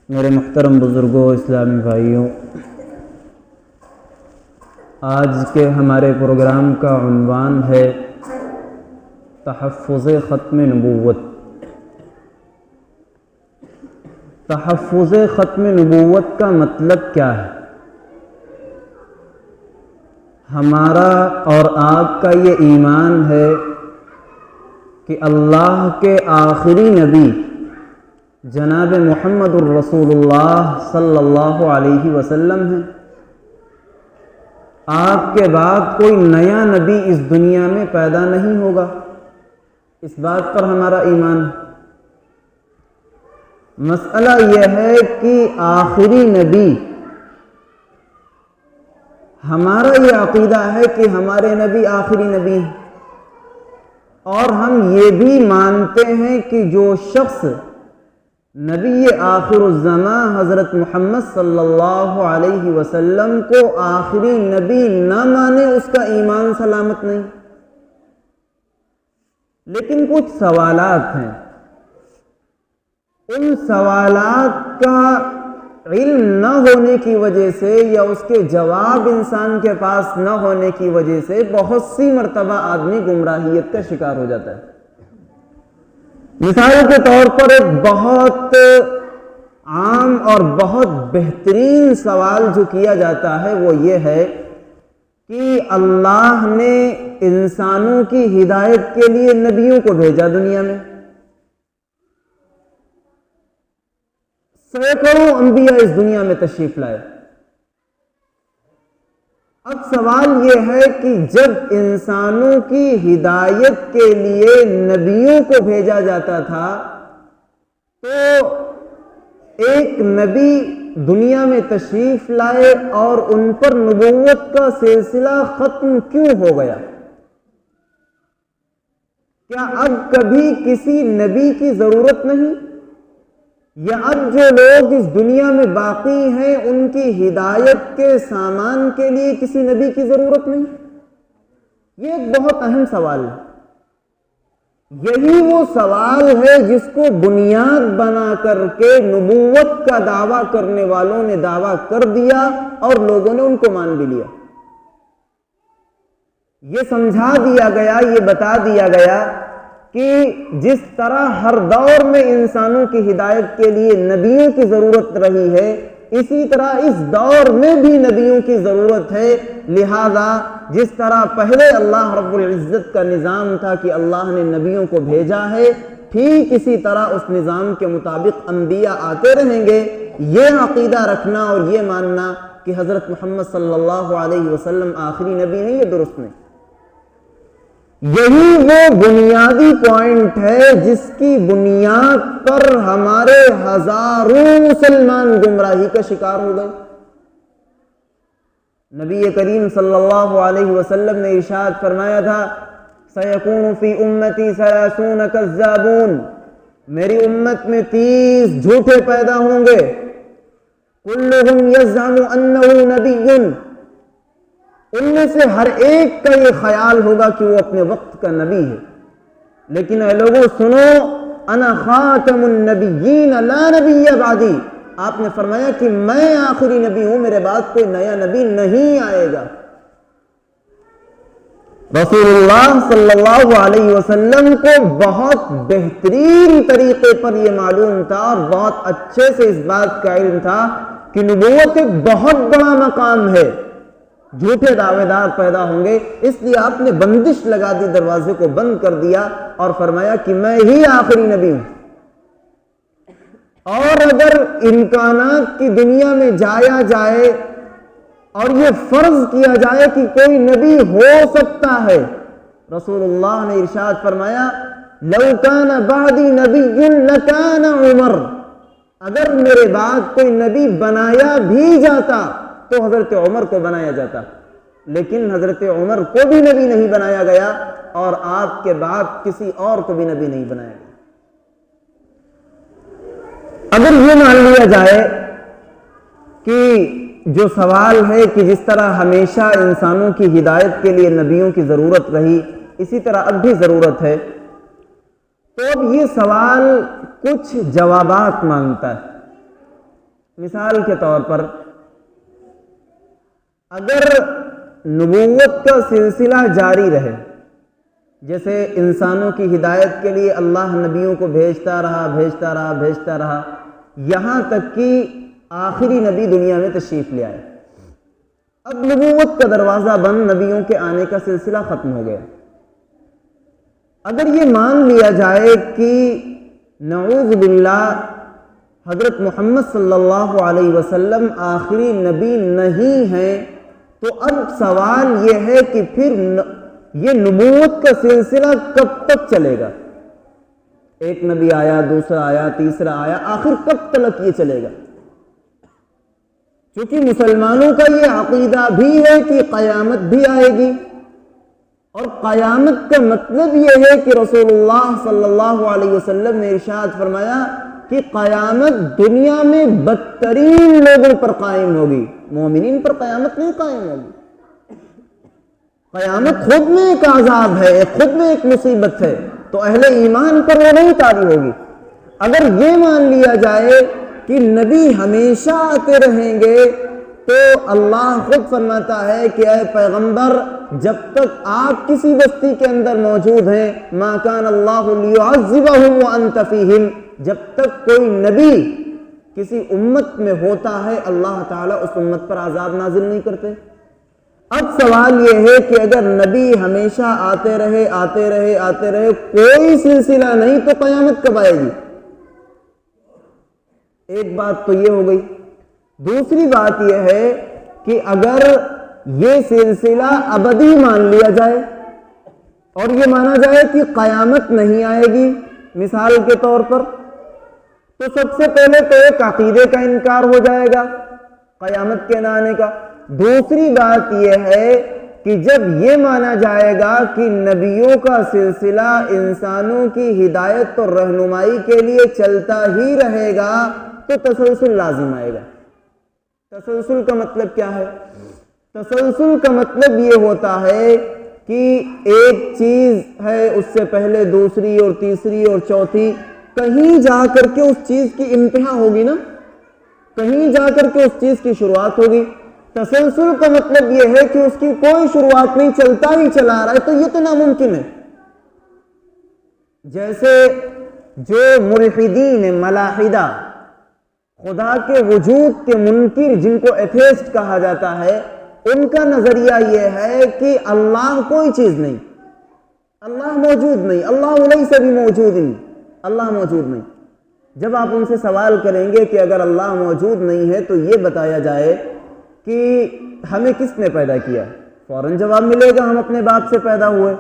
میرے محترم بزرگوں، اسلامی بھائیوں، آج کے ہمارے پروگرام کا عنوان ہے تحفظ ختم نبوت۔ تحفظ ختم نبوت کا مطلب کیا ہے؟ ہمارا اور آپ کا یہ ایمان ہے کہ اللہ کے آخری نبی جناب محمد الرسول اللہ صلی اللہ علیہ وسلم ہیں۔ آپ کے بعد کوئی نیا نبی اس دنیا میں پیدا نہیں ہوگا، اس بات پر ہمارا ایمان ہے۔ مسئلہ یہ ہے کہ آخری نبی، ہمارا یہ عقیدہ ہے کہ ہمارے نبی آخری نبی ہیں، اور ہم یہ بھی مانتے ہیں کہ جو شخص نبی آخر الزمان حضرت محمد صلی اللہ علیہ وسلم کو آخری نبی نہ مانے، اس کا ایمان سلامت نہیں۔ لیکن کچھ سوالات ہیں، ان سوالات کا علم نہ ہونے کی وجہ سے یا اس کے جواب انسان کے پاس نہ ہونے کی وجہ سے بہت سی مرتبہ آدمی گمراہیت کا شکار ہو جاتا ہے۔ مثال کے طور پر ایک بہت عام اور بہت بہترین سوال جو کیا جاتا ہے وہ یہ ہے کہ اللہ نے انسانوں کی ہدایت کے لیے نبیوں کو بھیجا دنیا میں، سینکڑوں انبیاء اس دنیا میں تشریف لائے۔ اب سوال یہ ہے کہ جب انسانوں کی ہدایت کے لیے نبیوں کو بھیجا جاتا تھا تو ایک نبی دنیا میں تشریف لائے اور ان پر نبوت کا سلسلہ ختم کیوں ہو گیا؟ کیا اب کبھی کسی نبی کی ضرورت نہیں؟ یا اب جو لوگ اس دنیا میں باقی ہیں ان کی ہدایت کے سامان کے لیے کسی نبی کی ضرورت نہیں؟ یہ ایک بہت اہم سوال ہے۔ یہی وہ سوال ہے جس کو بنیاد بنا کر کے نبوت کا دعویٰ کرنے والوں نے دعویٰ کر دیا اور لوگوں نے ان کو مان بھی لیا۔ یہ سمجھا دیا گیا، یہ بتا دیا گیا کہ جس طرح ہر دور میں انسانوں کی ہدایت کے لیے نبیوں کی ضرورت رہی ہے، اسی طرح اس دور میں بھی نبیوں کی ضرورت ہے۔ لہذا جس طرح پہلے اللہ رب العزت کا نظام تھا کہ اللہ نے نبیوں کو بھیجا ہے، ٹھیک اسی طرح اس نظام کے مطابق انبیاء آتے رہیں گے۔ یہ عقیدہ رکھنا اور یہ ماننا کہ حضرت محمد صلی اللہ علیہ وسلم آخری نبی ہیں، یہ درست نہیں۔ یہی وہ بنیادی پوائنٹ ہے جس کی بنیاد پر ہمارے ہزاروں مسلمان گمراہی کا شکار ہو گئے۔ نبی کریم صلی اللہ علیہ وسلم نے ارشاد فرمایا تھا، سَيَكُونُ فِي أُمَّتِي 30 كَذَّابُونَ، میری امت میں 30 جھوٹے پیدا ہوں گے، كُلُّهُمْ يَزْعَمُ أَنَّهُ نَبِيٌّ، ان میں سے ہر ایک کا یہ خیال ہوگا کہ وہ اپنے وقت کا نبی ہے، لیکن اے لوگوں سنو، انا خاتم النبیین لا نبی بعدی، آپ نے فرمایا کہ میں آخری نبی ہوں، میرے بعد کوئی نیا نبی نہیں آئے گا۔ رسول اللہ صلی اللہ علیہ وسلم کو بہت بہترین طریقے پر یہ معلوم تھا اور بہت اچھے سے اس بات کا علم تھا کہ نبوت ایک بہت بڑا مقام ہے، جھوٹے دعوے دار پیدا ہوں گے، اس لیے آپ نے بندش لگا دی، دروازے کو بند کر دیا اور فرمایا کہ میں ہی آخری نبی ہوں۔ اور اگر امکانات کی دنیا میں جایا جائے اور یہ فرض کیا جائے کہ کوئی نبی ہو سکتا ہے، رسول اللہ نے ارشاد فرمایا، لو کان بعدی نبی لکان عمر، اگر میرے بعد کوئی نبی بنایا بھی جاتا تو حضرت عمر کو بنایا جاتا، لیکن حضرت عمر کو بھی نبی نہیں بنایا گیا اور آپ کے بعد کسی اور کو بھی نبی نہیں بنایا گیا۔ اگر یہ مان لیا جائے کہ جو سوال ہے کہ جس طرح ہمیشہ انسانوں کی ہدایت کے لیے نبیوں کی ضرورت رہی، اسی طرح اب بھی ضرورت ہے، تو اب یہ سوال کچھ جوابات مانگتا ہے۔ مثال کے طور پر اگر نبوت کا سلسلہ جاری رہے، جیسے انسانوں کی ہدایت کے لیے اللہ نبیوں کو بھیجتا رہا یہاں تک کہ آخری نبی دنیا میں تشریف لے آئے، اب نبوت کا دروازہ بند، نبیوں کے آنے کا سلسلہ ختم ہو گیا۔ اگر یہ مان لیا جائے کہ نعوذ باللہ حضرت محمد صلی اللہ علیہ وسلم آخری نبی نہیں ہیں، تو اب سوال یہ ہے کہ پھر یہ نبوت کا سلسلہ کب تک چلے گا؟ ایک نبی آیا، دوسرا آیا، تیسرا آیا، آخر کب تک یہ چلے گا؟ کیونکہ مسلمانوں کا یہ عقیدہ بھی ہے کہ قیامت بھی آئے گی، اور قیامت کا مطلب یہ ہے کہ رسول اللہ صلی اللہ علیہ وسلم نے ارشاد فرمایا کہ قیامت دنیا میں بدترین لوگوں پر قائم ہوگی، مومنین پر قیامت نہیں قائم ہوگی۔ قیامت خود میں ایک عذاب ہے، خود میں ایک مصیبت ہے، تو اہل ایمان پر وہ نہیں طاری ہوگی۔ اگر یہ مان لیا جائے کہ نبی ہمیشہ آتے رہیں گے، تو اللہ خود فرماتا ہے کہ اے پیغمبر، جب تک آپ کسی بستی کے اندر موجود ہیں، ما کان اللہ لیعذبہم وانت فیہم، جب تک کوئی نبی کسی امت میں ہوتا ہے اللہ تعالیٰ اس امت پر عذاب نازل نہیں کرتے۔ اب سوال یہ ہے کہ اگر نبی ہمیشہ آتے رہے کوئی سلسلہ نہیں، تو قیامت کب آئے گی؟ ایک بات تو یہ ہو گئی۔ دوسری بات یہ ہے کہ اگر یہ سلسلہ ابدی مان لیا جائے اور یہ مانا جائے کہ قیامت نہیں آئے گی مثال کے طور پر، تو سب سے پہلے تو ایک عقیدے کا انکار ہو جائے گا قیامت کے نہ آنے کا۔ دوسری بات یہ ہے کہ جب یہ مانا جائے گا کہ نبیوں کا سلسلہ انسانوں کی ہدایت اور رہنمائی کے لیے چلتا ہی رہے گا، تو تسلسل لازم آئے گا۔ تسلسل کا مطلب کیا ہے؟ تسلسل کا مطلب یہ ہوتا ہے کہ ایک چیز ہے، اس سے پہلے دوسری اور تیسری اور چوتھی، کہیں جا کر کے اس چیز کی انتہا ہوگی نا، کہیں جا کر کے اس چیز کی شروعات ہوگی۔ تسلسل کا مطلب یہ ہے کہ اس کی کوئی شروعات نہیں، چلتا ہی چلا رہا ہے، تو یہ تو ناممکن ہے۔ جیسے جو ملحدین ملاحدہ، خدا کے وجود کے منکر جن کو ایتھیسٹ کہا جاتا ہے، ان کا نظریہ یہ ہے کہ اللہ کوئی چیز نہیں، اللہ موجود نہیں، اللہ لیس بموجود، اللہ موجود نہیں۔ جب آپ ان سے سوال کریں گے کہ اگر اللہ موجود نہیں ہے تو یہ بتایا جائے کہ ہمیں کس نے پیدا کیا، فوراً جواب ملے گا ہم اپنے باپ سے پیدا ہوئے۔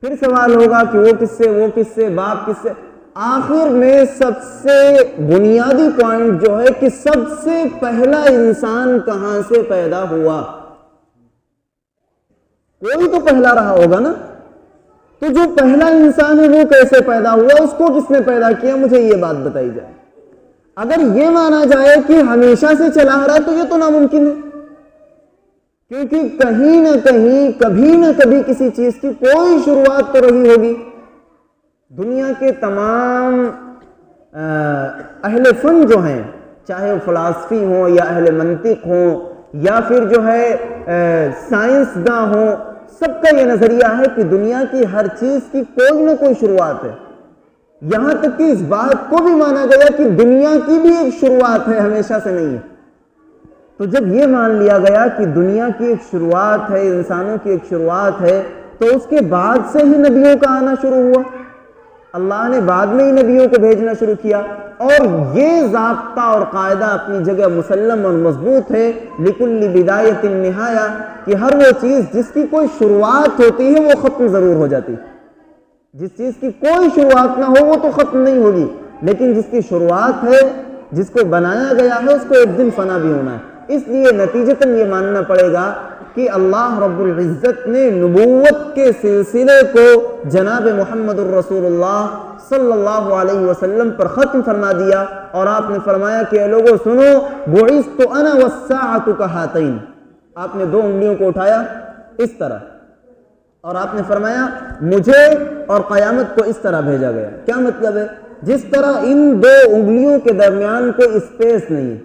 پھر سوال ہوگا کہ وہ کس سے، باپ کس سے۔ آخر میں سب سے بنیادی پوائنٹ جو ہے کہ سب سے پہلا انسان کہاں سے پیدا ہوا، کوئی تو پہلا رہا ہوگا نا، تو جو پہلا انسان ہے وہ کیسے پیدا ہوا، اس کو کس نے پیدا کیا، مجھے یہ بات بتائی جائے۔ اگر یہ مانا جائے کہ ہمیشہ سے چلا آ رہا ہے تو یہ تو ناممکن ہے، کیونکہ کہیں نہ کہیں کبھی نہ کبھی کسی چیز کی کوئی شروعات تو رہی ہوگی۔ دنیا کے تمام اہل فن جو ہیں، چاہے وہ فلسفی ہوں یا اہل منطق ہوں یا پھر جو ہے سائنسداں ہوں، سب کا یہ نظریہ ہے کہ دنیا کی ہر چیز کی کوئی نہ کوئی شروعات ہے۔ یہاں تک کہ اس بات کو بھی مانا گیا کہ دنیا کی بھی ایک شروعات ہے، ہمیشہ سے نہیں ہے۔ تو جب یہ مان لیا گیا کہ دنیا کی ایک شروعات ہے، انسانوں کی ایک شروعات ہے، تو اس کے بعد سے ہی نبیوں کا آنا شروع ہوا، اللہ نے بعد میں ہی نبیوں کو بھیجنا شروع کیا۔ اور یہ ضابطہ اور قاعدہ اپنی جگہ مسلم اور مضبوط ہے، لِكُلِّ بِدَایَةٍ نِہَایَہ، کہ ہر وہ چیز جس کی کوئی شروعات ہوتی ہے وہ ختم ضرور ہو جاتی ہے۔ جس چیز کی کوئی شروعات نہ ہو وہ تو ختم نہیں ہوگی، لیکن جس کی شروعات ہے، جس کو بنایا گیا ہے، اس کو ایک دن فنا بھی ہونا ہے۔ اس لیے نتیجتاً یہ ماننا پڑے گا کہ اللہ رب العزت نے نبوت کے سلسلے کو جناب محمد الرسول اللہ صلی اللہ علیہ وسلم پر ختم فرما دیا، اور آپ نے فرمایا کہ اے لوگوں سنو، بعثت انا والساعۃ کہاتین، آپ نے دو انگلیوں کو اٹھایا اس طرح، اور آپ نے فرمایا مجھے اور قیامت کو اس طرح بھیجا گیا۔ کیا مطلب ہے؟ جس طرح ان دو انگلیوں کے درمیان کوئی اسپیس نہیں ہے،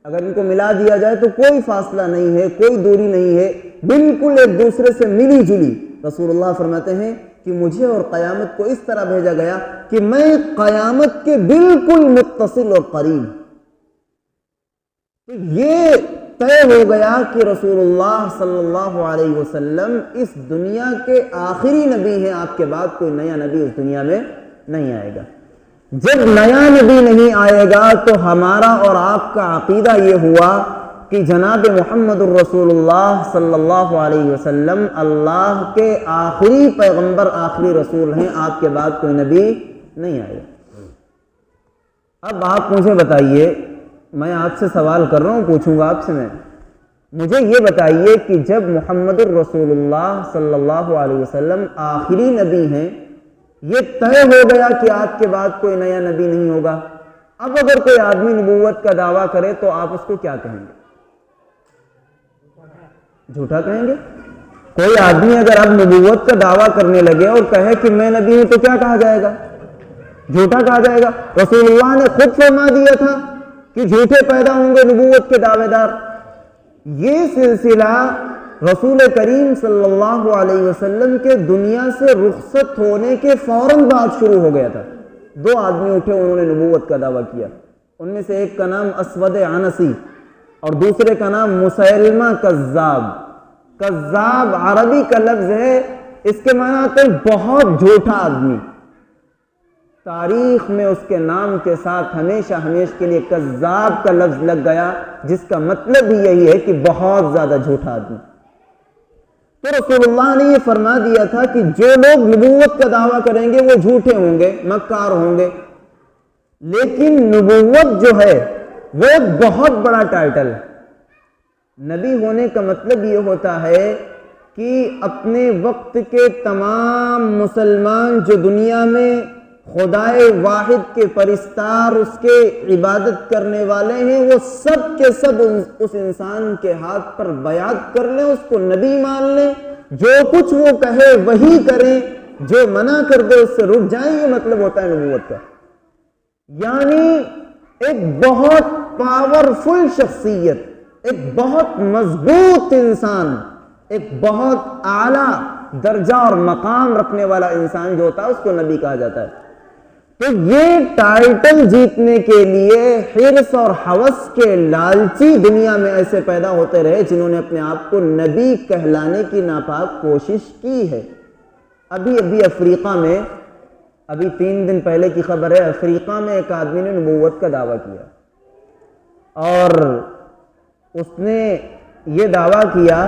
اگر ان کو ملا دیا جائے تو کوئی فاصلہ نہیں ہے، کوئی دوری نہیں ہے، بالکل ایک دوسرے سے ملی جلی۔ رسول اللہ فرماتے ہیں کہ مجھے اور قیامت کو اس طرح بھیجا گیا کہ میں قیامت کے بالکل متصل اور قریب۔ یہ طے ہو گیا کہ رسول اللہ صلی اللہ علیہ وسلم اس دنیا کے آخری نبی ہیں، آپ کے بعد کوئی نیا نبی اس دنیا میں نہیں آئے گا۔ جب نیا نبی نہیں آئے گا تو ہمارا اور آپ کا عقیدہ یہ ہوا کہ جناب محمد الرسول اللہ صلی اللہ علیہ وسلم اللہ کے آخری پیغمبر، آخری رسول ہیں، آپ کے بعد کوئی نبی نہیں آئے گا۔ اب آپ مجھے بتائیے، میں آپ سے سوال کر رہا ہوں، پوچھوں گا آپ سے میں، مجھے یہ بتائیے کہ جب محمد الرسول اللہ صلی اللہ علیہ وسلم آخری نبی ہیں، یہ طے ہو گیا کہ آپ کے بعد کوئی نیا نبی نہیں ہوگا، اب اگر کوئی آدمی نبوت کا دعویٰ کرے تو آپ اس کو کیا کہیں گے؟ جھوٹا کہیں گے؟ کوئی آدمی اگر اب نبوت کا دعویٰ کرنے لگے اور کہے کہ میں نبی ہوں تو کیا کہا جائے گا؟ جھوٹا کہا جائے گا۔ رسول اللہ نے خود فرما دیا تھا کہ جھوٹے پیدا ہوں گے نبوت کے دعوے دار۔ یہ سلسلہ رسول کریم صلی اللہ علیہ وسلم کے دنیا سے رخصت ہونے کے فوراً بعد شروع ہو گیا تھا۔ دو آدمی اٹھے، انہوں نے نبوت کا دعویٰ کیا، ان میں سے ایک کا نام اسود عنسی اور دوسرے کا نام مسیلمہ کذاب۔ کذاب عربی کا لفظ ہے، اس کے معنی آتے ہیں بہت جھوٹا آدمی۔ تاریخ میں اس کے نام کے ساتھ ہمیشہ ہمیشہ کے لیے کذاب کا لفظ لگ گیا، جس کا مطلب ہی یہی ہے کہ بہت زیادہ جھوٹا آدمی۔ تو رسول اللہ نے یہ فرما دیا تھا کہ جو لوگ نبوت کا دعویٰ کریں گے وہ جھوٹے ہوں گے، مکار ہوں گے۔ لیکن نبوت جو ہے وہ ایک بہت بڑا ٹائٹل ہے۔ نبی ہونے کا مطلب یہ ہوتا ہے کہ اپنے وقت کے تمام مسلمان جو دنیا میں خدائے واحد کے پرستار، اس کے عبادت کرنے والے ہیں، وہ سب کے سب اس انسان کے ہاتھ پر بیعت کر لیں، اس کو نبی مان لیں، جو کچھ وہ کہے وہی کریں، جو منع کر دے اس سے رک جائیں۔ یہ مطلب ہوتا ہے نبوت کا۔ یعنی ایک بہت پاورفل شخصیت، ایک بہت مضبوط انسان، ایک بہت اعلیٰ درجہ اور مقام رکھنے والا انسان جو ہوتا ہے اس کو نبی کہا جاتا ہے۔ تو یہ ٹائٹل جیتنے کے لیے حرص اور ہوس کے لالچی دنیا میں ایسے پیدا ہوتے رہے جنہوں نے اپنے آپ کو نبی کہلانے کی ناپاک کوشش کی ہے۔ ابھی افریقہ میں، ابھی 3 دن پہلے کی خبر ہے، افریقہ میں ایک آدمی نے نبوت کا دعویٰ کیا اور اس نے یہ دعویٰ کیا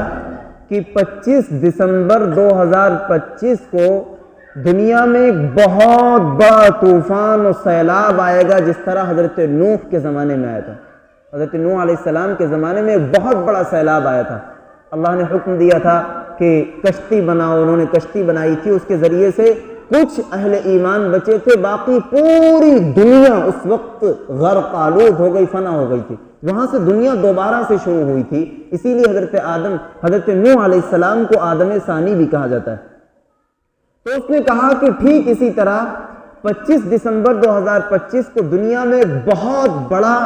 کہ 25 دسمبر 2025 کو دنیا میں ایک بہت بڑا طوفان اور سیلاب آئے گا، جس طرح حضرت نوح کے زمانے میں آیا تھا۔ حضرت نوح علیہ السلام کے زمانے میں ایک بہت بڑا سیلاب آیا تھا۔ اللہ نے حکم دیا تھا کہ کشتی بناؤ، انہوں نے کشتی بنائی تھی، اس کے ذریعے سے کچھ اہل ایمان بچے تھے، باقی پوری دنیا اس وقت غرق آلود ہو گئی، فنا ہو گئی تھی۔ وہاں سے دنیا دوبارہ سے شروع ہوئی تھی، اسی لیے حضرت نوح علیہ السلام کو آدم ثانی بھی کہا جاتا ہے۔ تو اس نے کہا کہ ٹھیک اسی طرح 25 دسمبر 2025 کو دنیا میں ایک بہت بڑا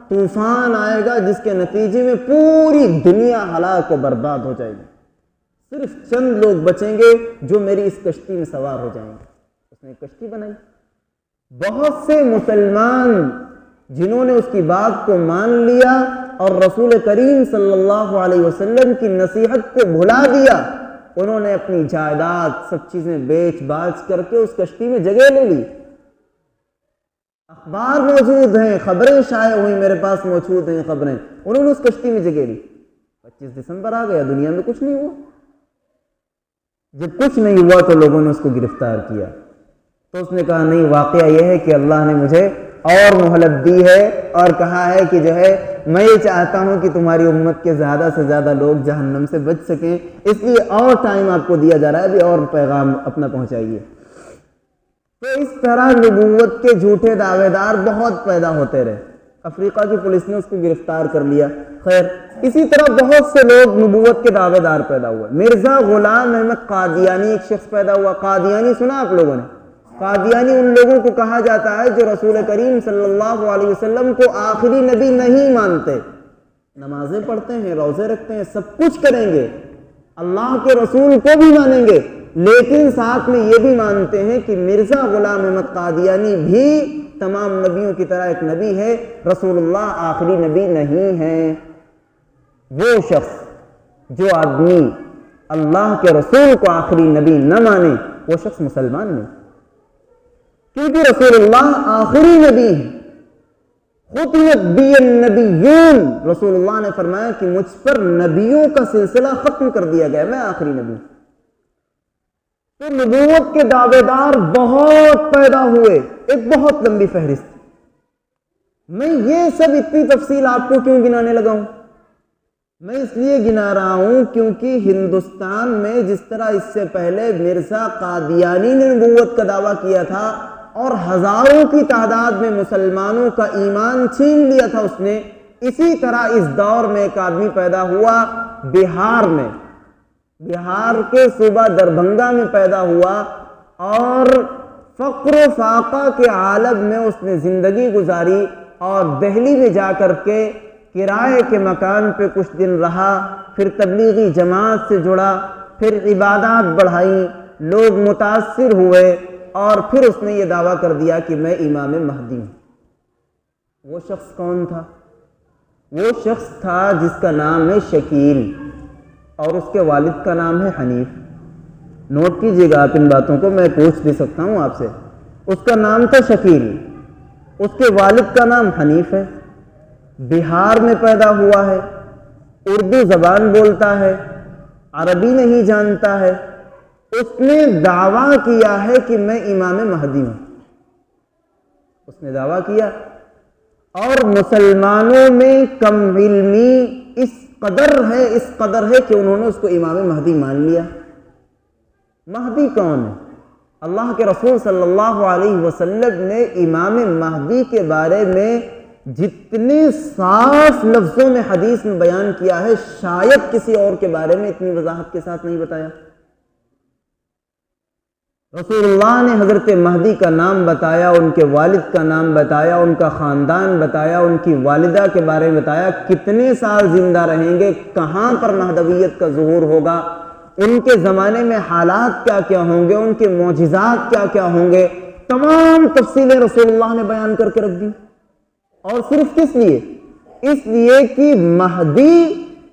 طوفان آئے گا، جس کے نتیجے میں پوری دنیا ہلاک و برباد ہو جائے گی، صرف چند لوگ بچیں گے جو میری اس کشتی میں سوار ہو جائیں گے۔ اس نے ایک کشتی بنائی، بہت سے مسلمان جنہوں نے اس کی بات کو مان لیا اور رسول کریم صلی اللہ علیہ وسلم کی نصیحت کو بھلا دیا، انہوں نے اپنی جائیداد سب چیزیں بیچ باچ کر کے اس کشتی میں جگہ لے لی۔ اخبار موجود ہیں، خبریں شائع ہوئی، میرے پاس موجود ہیں خبریں، انہوں نے اس کشتی میں جگہ لی۔ 25 دسمبر آ گیا، دنیا میں کچھ نہیں ہوا۔ جب کچھ نہیں ہوا تو لوگوں نے اس کو گرفتار کیا، تو اس نے کہا نہیں، واقعہ یہ ہے کہ اللہ نے مجھے اور مہلت دی ہے اور کہا ہے کہ جو ہے میں یہ چاہتا ہوں کہ تمہاری امت کے زیادہ سے زیادہ لوگ جہنم سے بچ سکیں، اس لیے اور ٹائم آپ کو دیا جا رہا ہے، ابھی اور پیغام اپنا پہنچائیے۔ تو اس طرح نبوت کے جھوٹے دعوے دار بہت پیدا ہوتے رہے۔ افریقہ کی پولیس نے اس کو گرفتار کر لیا۔ خیر، اسی طرح بہت سے لوگ نبوت کے دعوے دار پیدا ہوئے۔ مرزا غلام احمد قادیانی ایک شخص پیدا ہوا۔ قادیانی سنا آپ لوگوں نے؟ قادیانی ان لوگوں کو کہا جاتا ہے جو رسول کریم صلی اللہ علیہ وسلم کو آخری نبی نہیں مانتے، نمازیں پڑھتے ہیں، روزے رکھتے ہیں، سب کچھ کریں گے، اللہ کے رسول کو بھی مانیں گے، لیکن ساتھ میں یہ بھی مانتے ہیں کہ مرزا غلام احمد قادیانی بھی تمام نبیوں کی طرح ایک نبی ہے، رسول اللہ آخری نبی نہیں ہے۔ وہ شخص جو آدمی اللہ کے رسول کو آخری نبی نہ مانے وہ شخص مسلمان نہیں، کیونکہ رسول اللہ آخری نبی ہے۔ ختمت بی النبیون، رسول اللہ نے فرمایا کہ مجھ پر نبیوں کا سلسلہ ختم کر دیا گیا، میں آخری نبی ہوں۔ تو نبوت کے دعوے دار بہت پیدا ہوئے، ایک بہت لمبی فہرست۔ میں یہ سب اتنی تفصیل آپ کو کیوں گنانے لگا ہوں؟ میں اس لیے گنا رہا ہوں کیونکہ ہندوستان میں جس طرح اس سے پہلے مرزا قادیانی نے نبوت کا دعویٰ کیا تھا اور ہزاروں کی تعداد میں مسلمانوں کا ایمان چھین لیا تھا اس نے، اسی طرح اس دور میں ایک آدمی پیدا ہوا بہار میں، بہار کے صوبہ دربھنگا میں پیدا ہوا، اور فقر و فاقہ کے عالم میں اس نے زندگی گزاری، اور دہلی میں جا کر کے کرائے کے مکان پہ کچھ دن رہا، پھر تبلیغی جماعت سے جڑا، پھر عبادات بڑھائیں، لوگ متاثر ہوئے، اور پھر اس نے یہ دعویٰ کر دیا کہ میں امام مہدی ہوں۔ وہ شخص کون تھا؟ وہ شخص تھا جس کا نام ہے شکیل، اور اس کے والد کا نام ہے حنیف۔ نوٹ کیجئے گا آپ ان باتوں کو، میں پوچھ بھی سکتا ہوں آپ سے۔ اس کا نام تھا شکیل، اس کے والد کا نام حنیف ہے، بہار میں پیدا ہوا ہے، اردو زبان بولتا ہے، عربی نہیں جانتا ہے۔ اس نے دعویٰ کیا ہے کہ میں امام مہدی ہوں، اس نے دعویٰ کیا، اور مسلمانوں میں کم علمی اس قدر ہے کہ انہوں نے اس کو امام مہدی مان لیا۔ مہدی کون ہے؟ اللہ کے رسول صلی اللہ علیہ وسلم نے امام مہدی کے بارے میں جتنے صاف لفظوں میں حدیث میں بیان کیا ہے، شاید کسی اور کے بارے میں اتنی وضاحت کے ساتھ نہیں بتایا۔ رسول اللہ نے حضرت مہدی کا نام بتایا، ان کے والد کا نام بتایا، ان کا خاندان بتایا، ان کی والدہ کے بارے میں بتایا، کتنے سال زندہ رہیں گے، کہاں پر مہدویت کا ظہور ہوگا، ان کے زمانے میں حالات کیا کیا ہوں گے، ان کے معجزات کیا کیا ہوں گے، تمام تفصیلیں رسول اللہ نے بیان کر کے رکھ دی۔ اور صرف کس لیے؟ اس لیے کہ مہدی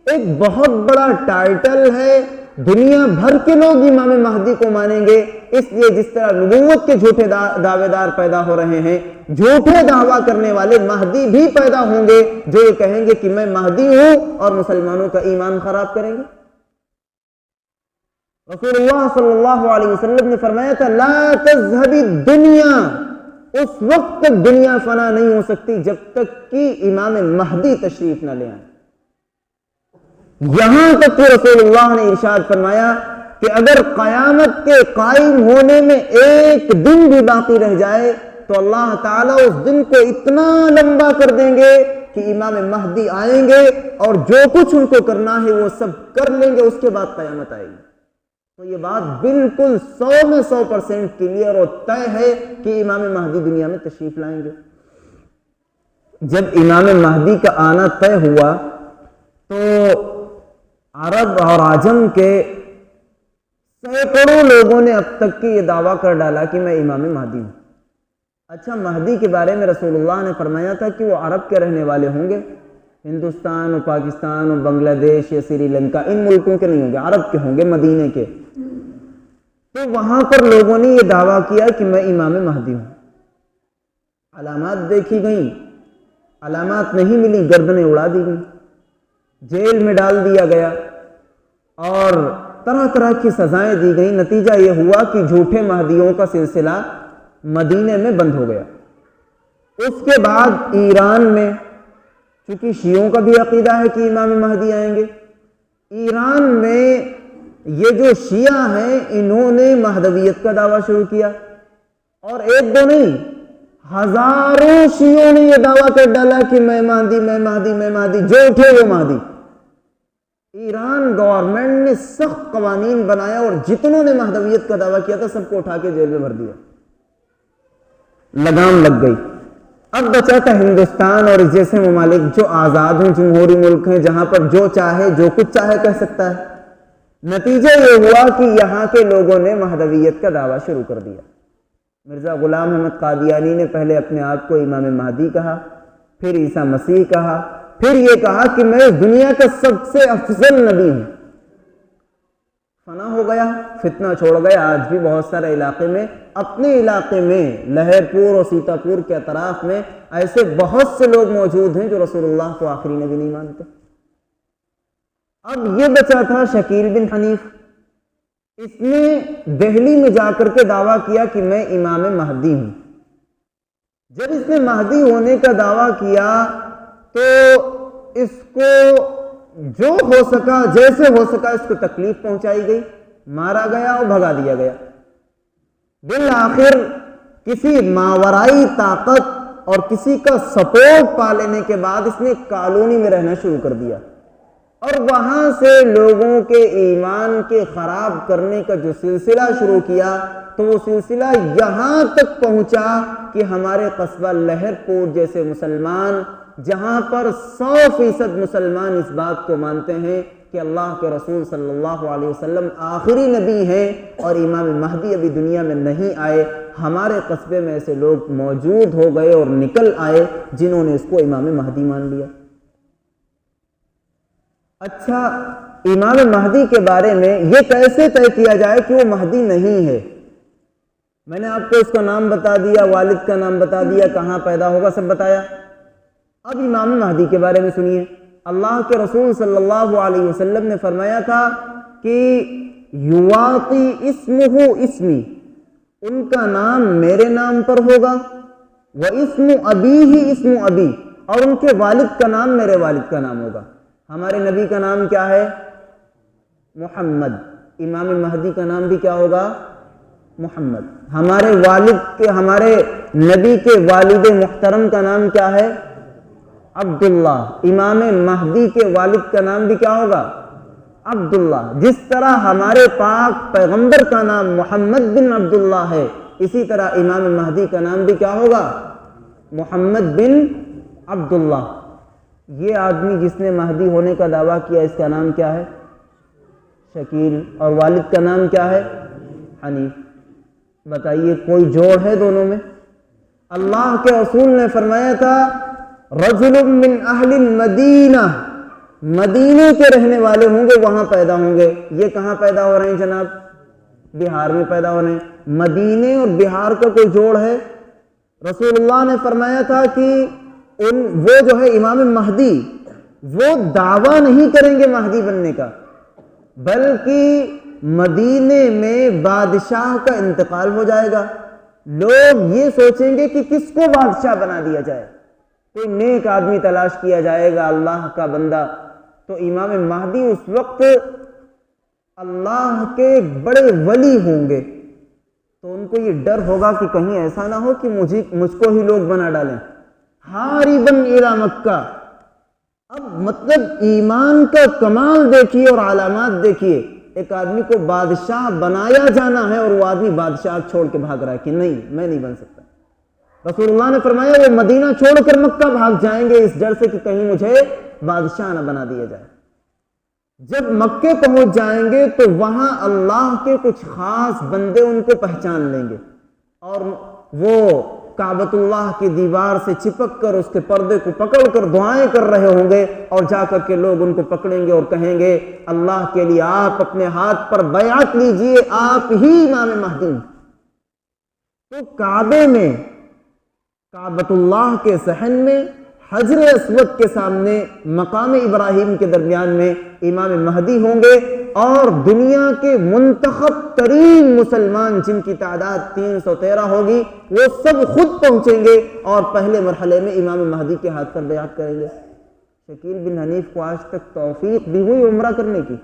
ایک بہت بڑا ٹائٹل ہے، دنیا بھر کے لوگ امام مہدی کو مانیں گے۔ اس لیے جس طرح نبوت کے جھوٹے دعوے دار پیدا ہو رہے ہیں، جھوٹے دعویٰ کرنے والے مہدی بھی پیدا ہوں گے جو یہ کہیں گے کہ میں مہدی ہوں، اور مسلمانوں کا ایمان خراب کریں گے۔ رسول اللہ صلی اللہ علیہ وسلم نے فرمایا تھا لا تذهب الدنیا، اس وقت تک دنیا فنا نہیں ہو سکتی جب تک کہ امام مہدی تشریف نہ لے آئیں۔ یہاں تک کہ رسول اللہ نے ارشاد فرمایا کہ اگر قیامت کے قائم ہونے میں ایک دن بھی باقی رہ جائے تو اللہ تعالیٰ اس دن کو اتنا لمبا کر دیں گے کہ امام مہدی آئیں گے اور جو کچھ ان کو کرنا ہے وہ سب کر لیں گے، اس کے بعد قیامت آئے گی۔ تو یہ بات بالکل 100 میں 100% کلیئر اور طے ہے کہ امام مہدی دنیا میں تشریف لائیں گے۔ جب امام مہدی کا آنا طے ہوا تو عرب اور عجم کے سینکڑوں لوگوں نے اب تک کی یہ دعویٰ کر ڈالا کہ میں امام مہدی ہوں۔ اچھا، مہدی کے بارے میں رسول اللہ نے فرمایا تھا کہ وہ عرب کے رہنے والے ہوں گے، ہندوستان اور پاکستان اور بنگلہ دیش یا سری لنکا ان ملکوں کے نہیں ہوں گے، عرب کے ہوں گے، مدینے کے۔ تو وہاں پر لوگوں نے یہ دعویٰ کیا کہ میں امام مہدی ہوں۔ علامات دیکھی گئیں، علامات نہیں ملی، گردنیں اڑا دی گئیں، جیل میں ڈال دیا گیا اور طرح طرح کی سزائیں دی گئیں۔ نتیجہ یہ ہوا کہ جھوٹے مہدیوں کا سلسلہ مدینے میں بند ہو گیا۔ اس کے بعد ایران میں، چونکہ شیعوں کا بھی عقیدہ ہے کہ امام مہدی آئیں گے، ایران میں یہ جو شیعہ ہیں انہوں نے مہدویت کا دعویٰ شروع کیا، اور ایک دو نہیں، ہزاروں شیعوں نے یہ دعویٰ کر ڈالا کہ میں مہدی، میں مہدی، میں مہدی، جو اٹھے وہ مہدی۔ ایران گورنمنٹ نے سخت قوانین بنایا اور جتنوں نے مہدویت کا دعویٰ کیا تھا سب کو اٹھا کے جیل میں بھر دیا، لگام لگ گئی۔ اب بچا تھا ہندوستان اور اس جیسے ممالک جو آزاد ہیں، جمہوری ملک ہیں، جہاں پر جو چاہے جو کچھ چاہے کہہ سکتا ہے۔ نتیجہ یہ ہوا کہ یہاں کے لوگوں نے مہدویت کا دعویٰ شروع کر دیا۔ مرزا غلام احمد قادیانی نے پہلے اپنے آپ کو امام مہدی کہا، پھر عیسیٰ مسیح کہا، پھر یہ کہا کہ میں اس دنیا کا سب سے افضل نبی ہوں۔ فنا ہو گیا، فتنہ چھوڑ گیا۔ آج بھی بہت سارے علاقے میں، اپنے علاقے میں لہر پور اور سیتا پور کے اطراف میں ایسے بہت سے لوگ موجود ہیں جو رسول اللہ کو آخری نبی نہیں مانتے۔ اب یہ بچا تھا شکیل بن حنیف، اس نے دہلی میں جا کر کے دعویٰ کیا کہ میں امام مہدی ہوں۔ جب اس نے مہدی ہونے کا دعویٰ کیا تو اس کو جو ہو سکا، جیسے ہو سکا، اس کو تکلیف پہنچائی گئی، مارا گیا اور بھگا دیا گیا۔ بالآخر کسی ماورائی طاقت اور کسی کا سپورٹ پا لینے کے بعد اس نے کالونی میں رہنا شروع کر دیا، اور وہاں سے لوگوں کے ایمان کے خراب کرنے کا جو سلسلہ شروع کیا تو وہ سلسلہ یہاں تک پہنچا کہ ہمارے قصبہ لہر پور جیسے مسلمان، جہاں پر 100% مسلمان اس بات کو مانتے ہیں کہ اللہ کے رسول صلی اللہ علیہ وسلم آخری نبی ہیں اور امام مہدی ابھی دنیا میں نہیں آئے، ہمارے قصبے میں ایسے لوگ موجود ہو گئے اور نکل آئے جنہوں نے اس کو امام مہدی مان لیا۔ اچھا، امام مہدی کے بارے میں یہ کیسے طے کیا جائے کہ وہ مہدی نہیں ہے؟ میں نے آپ کو اس کا نام بتا دیا، والد کا نام بتا دیا، کہاں پیدا ہوگا سب بتایا۔ اب امام مہدی کے بارے میں سنیے۔ اللہ کے رسول صلی اللہ علیہ وسلم نے فرمایا تھا کہ یواطی اسمہ اسمی، ان کا نام میرے نام پر ہوگا، واسم ابیہ اسم ابی، اور ان کے والد کا نام میرے والد کا نام ہوگا۔ ہمارے نبی کا نام کیا ہے؟ محمد۔ امام مہدی کا نام بھی کیا ہوگا؟ محمد۔ ہمارے نبی کے والد محترم کا نام کیا ہے؟ عبداللہ۔ امام مہدی کے والد کا نام بھی کیا ہوگا؟ عبداللہ۔ جس طرح ہمارے پاک پیغمبر کا نام محمد بن عبداللہ ہے، اسی طرح امام مہدی کا نام بھی کیا ہوگا؟ محمد بن عبداللہ۔ یہ آدمی جس نے مہدی ہونے کا دعویٰ کیا، اس کا نام کیا ہے؟ شکیل۔ اور والد کا نام کیا ہے؟ حنیف۔ بتائیے کوئی جوڑ ہے دونوں میں؟ اللہ کے رسول نے فرمایا تھا رجل من اہل المدینہ، مدینے کے رہنے والے ہوں گے، وہاں پیدا ہوں گے۔ یہ کہاں پیدا ہو رہے ہیں جناب؟ بہار میں پیدا ہو رہے ہیں۔ مدینے اور بہار کا کوئی جوڑ ہے؟ رسول اللہ نے فرمایا تھا کہ وہ جو ہے امام مہدی، وہ دعویٰ نہیں کریں گے مہدی بننے کا، بلکہ مدینے میں بادشاہ کا انتقال ہو جائے گا۔ لوگ یہ سوچیں گے کہ کس کو بادشاہ بنا دیا جائے، کوئی نیک آدمی تلاش کیا جائے گا، اللہ کا بندہ۔ تو امام مہدی اس وقت اللہ کے بڑے ولی ہوں گے، تو ان کو یہ ڈر ہوگا کہ کہیں ایسا نہ ہو کہ مجھ کو ہی لوگ بنا ڈالیں۔ حارباً الی مکہ۔ اب مطلب ایمان کا کمال دیکھیے اور علامات دیکھیے۔ ایک آدمی کو بادشاہ بنایا جانا ہے اور وہ آدمی بادشاہ چھوڑ کے بھاگ رہا ہے کہ نہیں، میں نہیں بن سکتا۔ رسول اللہ نے فرمایا وہ مدینہ چھوڑ کر مکہ بھاگ جائیں گے اس ڈر سے کہ کہیں مجھے بادشاہ نہ بنا دیا جائے۔ جب مکے پہنچ جائیں گے تو وہاں اللہ کے کچھ خاص بندے ان کو پہچان لیں گے، اور وہ کعبۃ اللہ کی دیوار سے چپک کر اس کے پردے کو پکڑ کر دعائیں کر رہے ہوں گے، اور جا کر کے لوگ ان کو پکڑیں گے اور کہیں گے اللہ کے لیے آپ اپنے ہاتھ پر بیعت لیجئے، آپ ہی امام مہدی۔ تو کعبے میں، کعبۃ اللہ کے صحن میں، حجر اسود کے سامنے، مقام ابراہیم کے درمیان میں امام مہدی ہوں گے، اور دنیا کے منتخب ترین مسلمان جن کی تعداد 313 ہوگی، وہ سب خود پہنچیں گے اور پہلے مرحلے میں امام مہدی کے ہاتھ پر بیعت کریں گے۔ شکیل بن حنیف کو آج تک توفیق بھی ہوئی عمرہ کرنے کی؟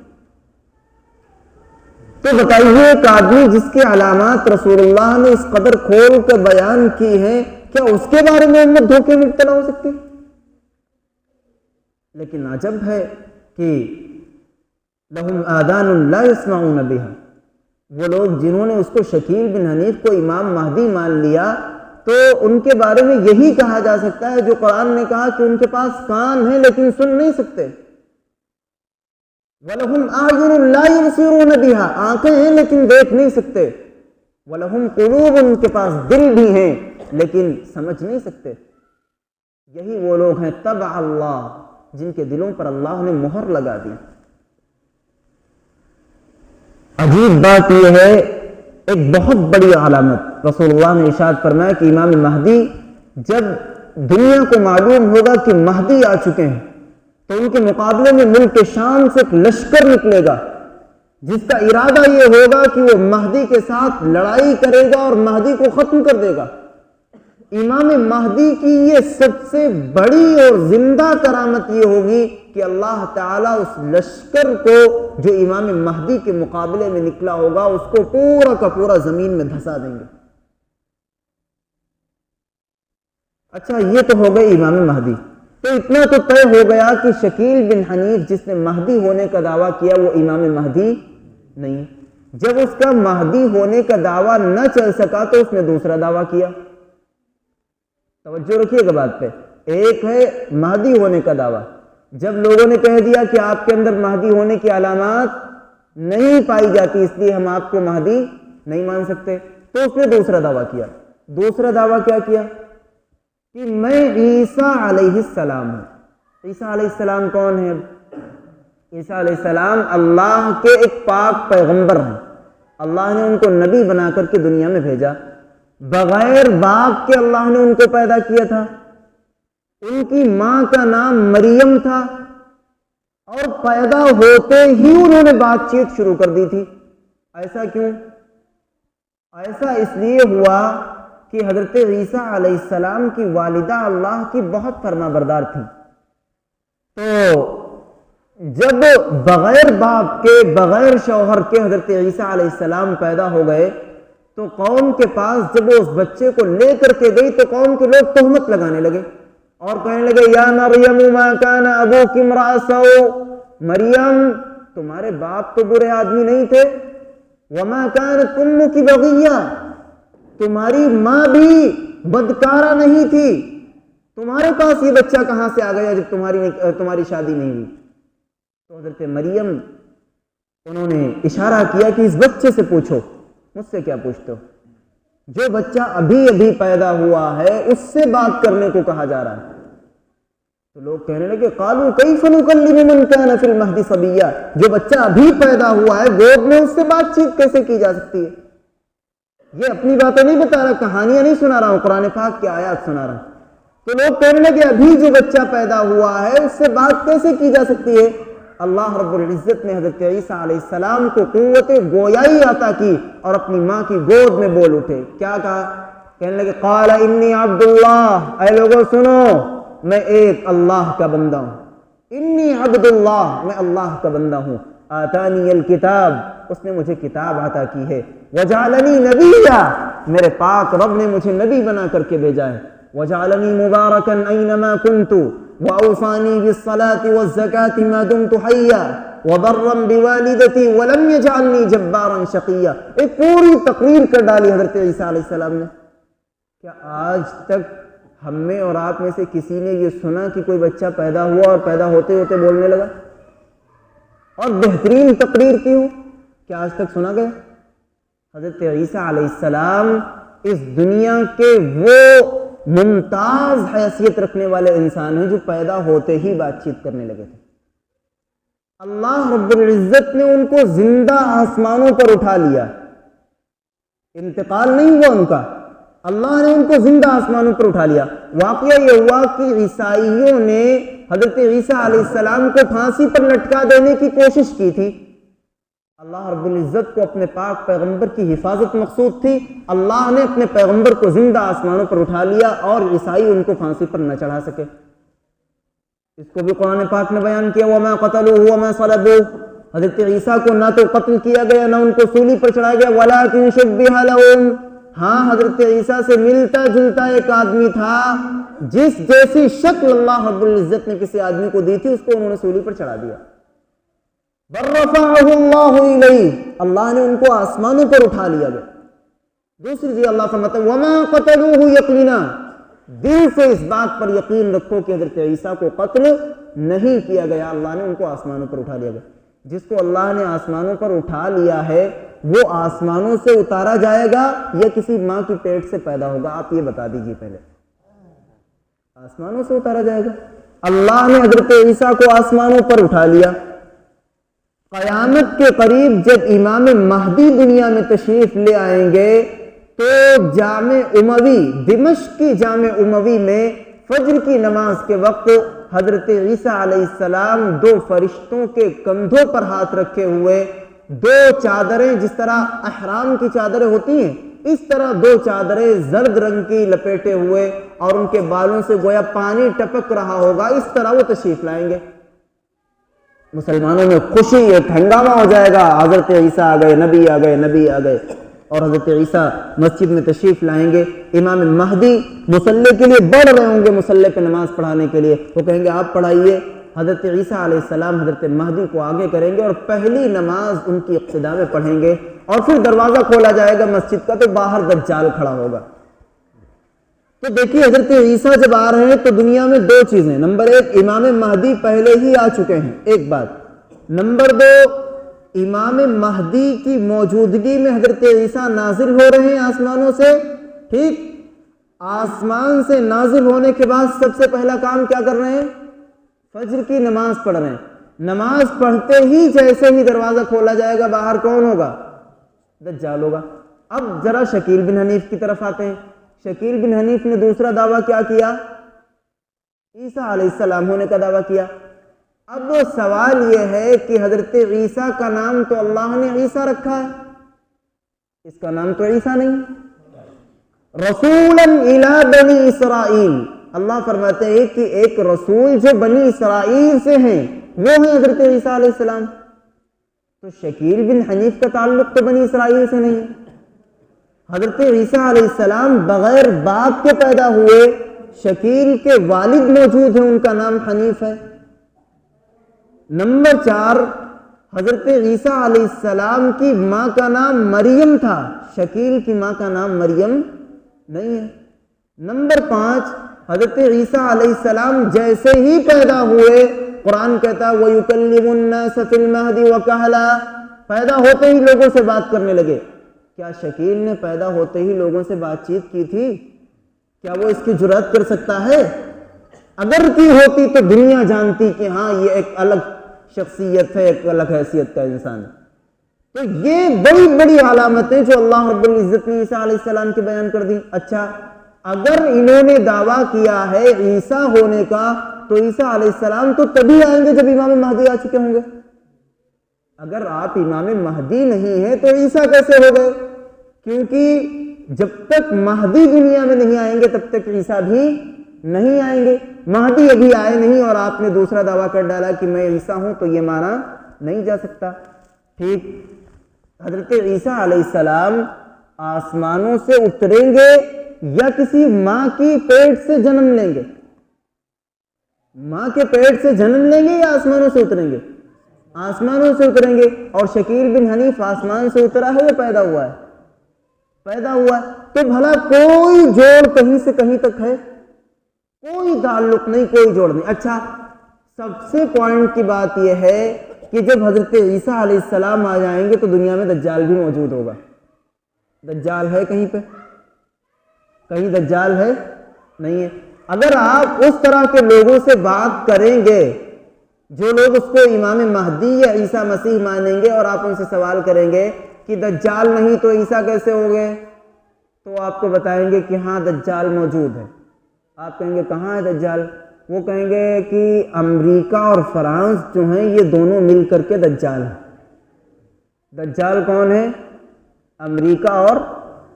تو بتائیے ایک آدمی جس کے علامات رسول اللہ نے اس قدر کھول کر بیان کی ہیں، کیا اس کے بارے میں امت دھوکے میں مبتلا ہو سکتی؟ لیکن عجب ہے کہ لہم آذان لا یسمعون بها، وہ لوگ جنہوں نے اس کو شکیل بن حنیف کو امام مہدی مان لیا، تو ان کے بارے میں یہی کہا جا سکتا ہے جو قرآن نے کہا کہ ان کے پاس کان ہیں لیکن سن نہیں سکتے. وَلَهُمْ أَعْيُنٌ لَا يُبْصِرُونَ بِهَا، آنکھیں ہیں لیکن دیکھ نہیں سکتے. وَلَهُمْ قُلُوبٌ، ان کے پاس دل بھی ہیں لیکن سمجھ نہیں سکتے. یہی وہ لوگ ہیں طبع اللہ، جن کے دلوں پر اللہ نے مہر لگا دی. عجیب بات یہ ہے، ایک بہت بڑی علامت رسول اللہ نے ارشاد فرمایا کہ امام مہدی، جب دنیا کو معلوم ہوگا کہ مہدی آ چکے ہیں تو ان کے مقابلے میں ملک شام سے ایک لشکر نکلے گا جس کا ارادہ یہ ہوگا کہ وہ مہدی کے ساتھ لڑائی کرے گا اور مہدی کو ختم کر دے گا. امام مہدی کی یہ سب سے بڑی اور زندہ کرامت یہ ہوگی کہ اللہ تعالیٰ اس لشکر کو جو امام مہدی کے مقابلے میں نکلا ہوگا اس کو پورا کا پورا زمین میں دھسا دیں گے. اچھا، یہ تو ہو گئے امام مہدی. تو اتنا تو طے ہو گیا کہ شکیل بن حنیف جس نے مہدی ہونے کا دعویٰ کیا وہ امام مہدی نہیں. جب اس کا مہدی ہونے کا دعویٰ نہ چل سکا تو اس نے دوسرا دعویٰ کیا. توجہ رکھیے گا بات پہ. ایک ہے مہدی ہونے کا دعویٰ، جب لوگوں نے کہہ دیا کہ آپ کے اندر مہدی ہونے کی علامات نہیں پائی جاتی اس لیے ہم آپ کو مہدی نہیں مان سکتے، تو اس نے دوسرا دعویٰ کیا. دوسرا دعویٰ کیا کیا کہ میں عیسیٰ علیہ السلام ہوں. عیسیٰ علیہ السلام کون ہے؟ عیسیٰ علیہ السلام اللہ کے ایک پاک پیغمبر ہیں. اللہ نے ان کو نبی بنا کر کے دنیا میں بھیجا. بغیر باپ کے اللہ نے ان کو پیدا کیا تھا. ان کی ماں کا نام مریم تھا اور پیدا ہوتے ہی انہوں نے بات چیت شروع کر دی تھی. ایسا کیوں؟ ایسا اس لیے ہوا کہ حضرت عیسیٰ علیہ السلام کی والدہ اللہ کی بہت فرما بردار تھی. تو جب بغیر باپ کے بغیر شوہر کے حضرت عیسیٰ علیہ السلام پیدا ہو گئے تو قوم کے پاس جب وہ اس بچے کو لے کر کے گئی تو قوم کے لوگ تہمت لگانے لگے اور کہنے لگے یا مریم ما کان ابوک امرأ سوء، مریم تمہارے باپ تو برے آدمی نہیں تھے. وما کانت امک بغیہ، تمہاری ماں بھی بدکارہ نہیں تھی. تمہارے پاس یہ بچہ کہاں سے آ گیا جب تمہاری شادی نہیں ہوئی؟ تو حضرت مریم انہوں نے اشارہ کیا کہ اس بچے سے پوچھو. مجھ سے کیا پوچھتے ہو؟ جو بچہ ابھی ابھی پیدا ہوا ہے اس سے بات کرنے کو کہا جا رہا ہے. تو لوگ کہنے لگے قالوا کیف نکلم من کان فی المہد صبیا، جو بچہ ابھی پیدا ہوا ہے گود میں اس سے بات چیت کیسے کی جا سکتی ہے؟ یہ اپنی باتیں نہیں بتا رہا، کہانیاں نہیں سنا رہا ہوں، قرآن پاک کی آیات سنا رہا ہوں. تو لوگ کہنے لگے ابھی جو بچہ پیدا ہوا ہے اس سے بات کیسے کی جا سکتی ہے؟ اللہ رب العزت نے حضرت عیسیٰ علیہ السلام کو قوت گویائی عطا کی اور اپنی ماں کی گود میں بول اٹھے. کیا کہا؟ کہنے لگے قال انی عبد اللہ، اے لوگوں سنو میں ایک اللہ کا بندہ ہوں. انی عبد اللہ، میں اللہ کا بندہ ہوں. آتانی الکتاب، اس نے مجھے کتاب عطا کی ہے. وجعلنی نبیا، میرے پاک رب نے مجھے نبی بنا کر کے بھیجا ہے. وجعلنی مبارکا اینما کنت واوصانی بالصلاة والزکاة ما دمت حیا وبرا بوالدتی ولم یجعلنی جبارا شقیا. ایک پوری تقریر کر ڈالی حضرت عیسیٰ علیہ السلام نے. کیا آج تک ہم میں اور آپ میں سے کسی نے یہ سنا کہ کوئی بچہ پیدا ہوا اور پیدا ہوتے ہوتے بولنے لگا اور بہترین تقریر کی ہو؟ کیا آج تک سنا گیا؟ حضرت عیسیٰ علیہ السلام اس دنیا کے وہ ممتاز حیثیت رکھنے والے انسان ہیں جو پیدا ہوتے ہی بات چیت کرنے لگے تھے. اللہ رب العزت نے ان کو زندہ آسمانوں پر اٹھا لیا. انتقال نہیں ہوا ان کا، اللہ نے ان کو زندہ آسمانوں پر اٹھا لیا. واقعہ یہ ہوا کہ عیسائیوں نے حضرت عیسیٰ علیہ السلام کو پھانسی پر لٹکا دینے کی کوشش کی تھی. اللہ رب العزت کو اپنے پاک پیغمبر کی حفاظت مقصود تھی. اللہ نے اپنے پیغمبر کو زندہ آسمانوں پر اٹھا لیا اور عیسائی ان کو پھانسی پر نہ چڑھا سکے. اس کو بھی قرآن پاک نے بیان کیا وما قتلوه وما صلبوه، حضرت عیسیٰ کو نہ تو قتل کیا گیا نہ ان کو سولی پر چڑھایا گیا. ولکن شبہ لهم، ہاں حضرت عیسیٰ سے ملتا جلتا ایک آدمی تھا، جس جیسی شکل اللہ رب العزت نے کسی آدمی کو دی تھی اس کو انہوں نے سولی پر چڑھا دیا. برفعہ اللہ الیہ، اللہ نے ان کو آسمانوں پر اٹھا لیا گیا. دوسری چیز اللہ فرماتا ہے وما قتلوہ یقینا، دل سے اس بات پر یقین رکھو کہ حضرت عیسیٰ کو قتل نہیں کیا گیا، اللہ نے ان کو آسمانوں پر اٹھا لیا گیا۔ جس کو اللہ نے آسمانوں پر اٹھا لیا ہے وہ آسمانوں سے اتارا جائے گا یا کسی ماں کی پیٹ سے پیدا ہوگا؟ آپ یہ بتا دیجئے پہلے۔ آسمانوں سے اتارا جائے گا۔ اللہ نے حضرت عیسیٰ کو آسمانوں پر اٹھا لیا۔ قیامت کے قریب جب امام مہدی دنیا میں تشریف لے آئیں گے تو جامع اموی، دمشق کی جامع اموی میں فجر کی نماز کے وقت حضرت عیسیٰ علیہ السلام دو فرشتوں کے کندھوں پر ہاتھ رکھے ہوئے، دو چادریں، جس طرح احرام کی چادریں ہوتی ہیں اس طرح دو چادریں زرد رنگ کی لپیٹے ہوئے، اور ان کے بالوں سے گویا پانی ٹپک رہا ہوگا، اس طرح وہ تشریف لائیں گے۔ مسلمانوں میں خوشی، ایک ہنگامہ ہو جائے گا، حضرت عیسیٰ آ گئے، نبی آ گئے، نبی آ گئے، اور حضرت عیسیٰ مسجد میں تشریف لائیں گے۔ امام مہدی مصلی کے لیے بڑھ رہے ہوں گے، مصلی پہ نماز پڑھانے کے لیے، وہ کہیں گے آپ پڑھائیے۔ حضرت عیسیٰ علیہ السلام حضرت مہدی کو آگے کریں گے اور پہلی نماز ان کی اقتداء میں پڑھیں گے، اور پھر دروازہ کھولا جائے گا مسجد کا تو باہر دجال کھڑا ہوگا۔ تو دیکھیے حضرت عیسیٰ جب آ رہے ہیں تو دنیا میں دو چیزیں، نمبر ایک امام مہدی پہلے ہی آ چکے ہیں، ایک بات، نمبر دو امام مہدی کی موجودگی میں حضرت عیسیٰ نازل ہو رہے ہیں آسمانوں سے۔ ٹھیک، آسمان سے نازل ہونے کے بعد سب سے پہلا کام کیا کر رہے ہیں؟ فجر کی نماز پڑھ رہے ہیں۔ نماز پڑھتے ہی جیسے ہی دروازہ کھولا جائے گا باہر کون ہوگا؟ دجال ہوگا۔ اب ذرا شکیل بن حنیف کی طرف آتے ہیں۔ شکیل بن حنیف نے دوسرا دعویٰ کیا کیا؟ عیسیٰ علیہ السلام ہونے کا دعویٰ کیا۔ اب سوال یہ ہے کہ حضرت عیسیٰ کا نام تو اللہ نے عیسیٰ رکھا ہے، اس کا نام تو عیسیٰ نہیں ہے۔ رسولا الی بنی اسرائیل، اللہ فرماتے ہیں کہ ایک رسول جو بنی اسرائیل سے ہیں وہ ہیں حضرت عیسیٰ علیہ السلام۔ تو شکیل بن حنیف کا تعلق تو بنی اسرائیل سے نہیں ہے۔ حضرت عیسیٰ علیہ السلام بغیر باپ کے پیدا ہوئے، شکیل کے والد موجود ہیں، ان کا نام حنیف ہے۔ نمبر 4، حضرت عیسیٰ علیہ السلام کی ماں کا نام مریم تھا، شکیل کی ماں کا نام مریم نہیں ہے۔ نمبر 5، حضرت عیسیٰ علیہ السلام جیسے ہی پیدا ہوئے، قرآن کہتا ہے وَيُكَلِّمُ النَّاسَ فِي الْمَهْدِ وَكَهْلًا، پیدا ہوتے ہی لوگوں سے بات کرنے لگے۔ کیا شکیل نے پیدا ہوتے ہی لوگوں سے بات چیت کی تھی؟ کیا وہ اس کی جرأت کر سکتا ہے؟ اگر کی ہوتی تو دنیا جانتی کہ ہاں یہ ایک الگ شخصیت ہے، ایک الگ حیثیت کا انسان ہے۔ تو یہ بڑی بڑی علامتیں جو اللہ رب العزت نے عیسیٰ علیہ السلام کی بیان کر دی۔ اچھا، اگر انہوں نے دعویٰ کیا ہے عیسیٰ ہونے کا تو عیسیٰ علیہ السلام تو تبھی آئیں گے جب امام مہدی آ چکے ہوں گے۔ اگر آپ امام مہدی نہیں ہیں تو عیسیٰ کیسے ہو گئے؟ کیونکہ جب تک مہدی دنیا میں نہیں آئیں گے تب تک عیسیٰ بھی نہیں آئیں گے۔ مہدی ابھی آئے نہیں اور آپ نے دوسرا دعویٰ کر ڈالا کہ میں عیسیٰ ہوں، تو یہ مانا نہیں جا سکتا۔ ٹھیک، حضرت عیسیٰ علیہ السلام آسمانوں سے اتریں گے یا کسی ماں کی پیٹ سے جنم لیں گے؟ ماں کے پیٹ سے جنم لیں گے یا آسمانوں سے اتریں گے؟ آسمانوں سے اتریں گے۔ اور شکیل بن حنیف آسمان سے اترا ہے یا پیدا ہوا ہے؟ پیدا ہوا ہے۔ تو بھلا کوئی جوڑ کہیں سے کہیں تک ہے؟ کوئی تعلق نہیں، کوئی جوڑ نہیں۔ اچھا، سب سے پوائنٹ کی بات یہ ہے کہ جب حضرت عیسیٰ علیہ السلام آ جائیں گے تو دنیا میں دجال بھی موجود ہوگا۔ دجال ہے کہیں پہ؟ کہیں دجال ہے؟ نہیں ہے۔ اگر آپ اس طرح کے لوگوں سے بات کریں گے جو لوگ اس کو امام مہدی یا عیسیٰ مسیح مانیں گے، اور آپ ان سے سوال کریں گے کہ دجال نہیں تو عیسیٰ کیسے ہو گئے، تو آپ کو بتائیں گے کہ ہاں دجال موجود ہے۔ آپ کہیں گے کہاں ہے دجال؟ وہ کہیں گے کہ امریکہ اور فرانس جو ہیں یہ دونوں مل کر کے دجال ہے۔ دجال کون ہے؟ امریکہ اور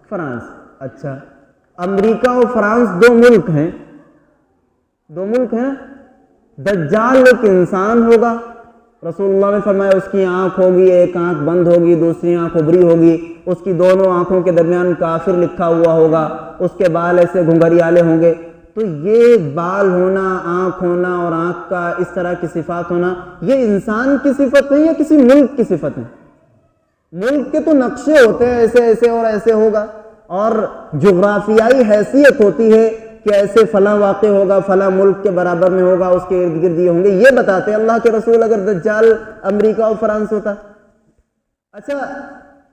فرانس۔ اچھا، امریکہ اور فرانس دو ملک ہیں، دو ملک ہیں۔ دجال ایک انسان ہوگا، رسول اللہ نے فرمایا اس کی آنکھ ہوگی، ایک آنکھ بند ہوگی، دوسری آنکھ ابری ہوگی، اس کی دونوں آنکھوں کے درمیان کافر لکھا ہوا ہوگا، اس کے بال ایسے گھنگریالے ہوں گے۔ تو یہ بال ہونا، آنکھ ہونا اور آنکھ کا اس طرح کی صفات ہونا، یہ انسان کی صفت ہے یا کسی ملک کی صفت ہے؟ ملک کے تو نقشے ہوتے ہیں ایسے ایسے اور ایسے ہوگا، اور جغرافیائی حیثیت ہوتی ہے کہ ایسے فلاں واقع ہوگا، فلاں ملک کے برابر میں ہوگا، اس کے ارد گرد یہ ہوں گے، یہ بتاتے اللہ کے رسول اگر دجال امریکہ اور فرانس ہوتا۔ اچھا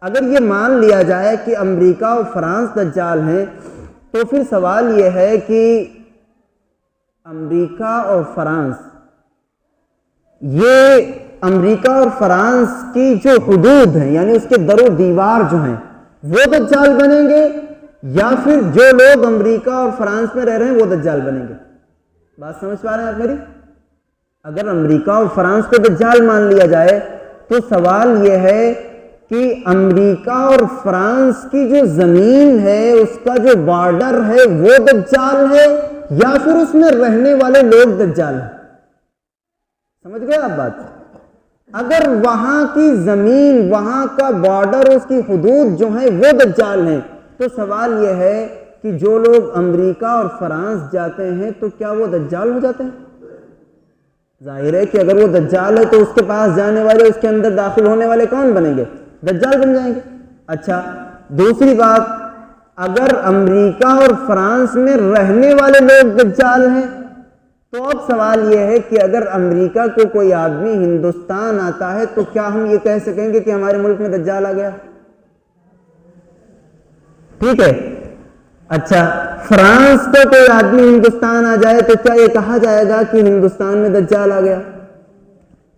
اگر یہ مان لیا جائے کہ امریکہ اور فرانس دجال ہیں تو پھر سوال یہ ہے کہ امریکہ اور فرانس، یہ امریکہ اور فرانس کی جو حدود ہیں یعنی اس کے در و دیوار جو ہیں وہ دجال بنیں گے، یا پھر جو لوگ امریکہ اور فرانس میں رہ رہے ہیں وہ دجال بنیں گے؟ بات سمجھ پا رہے ہیں آپ میری؟ اگر امریکہ اور فرانس کو دجال مان لیا جائے تو سوال یہ ہے کہ امریکہ اور فرانس کی جو زمین ہے، اس کا جو بارڈر ہے وہ دجال ہے یا پھر اس میں رہنے والے لوگ دجال ہیں؟ سمجھ گئے آپ بات؟ اگر وہاں کی زمین، وہاں کا بارڈر، اس کی حدود جو ہیں وہ دجال ہیں تو سوال یہ ہے کہ جو لوگ امریکہ اور فرانس جاتے ہیں تو کیا وہ دجال ہو جاتے ہیں؟ ظاہر ہے کہ اگر وہ دجال ہے تو اس کے پاس جانے والے، اس کے اندر داخل ہونے والے کون بنیں گے؟ دجال بن جائیں گے۔ اچھا دوسری بات، اگر امریکہ اور فرانس میں رہنے والے لوگ دجال ہیں تو اب سوال یہ ہے کہ اگر امریکہ کو کوئی آدمی ہندوستان آتا ہے تو کیا ہم یہ کہہ سکیں گے کہ ہمارے ملک میں دجال آ گیا؟ ٹھیک ہے۔ اچھا فرانس کو کوئی آدمی ہندوستان آ جائے تو کیا یہ کہا جائے گا کہ ہندوستان میں دجال آ گیا؟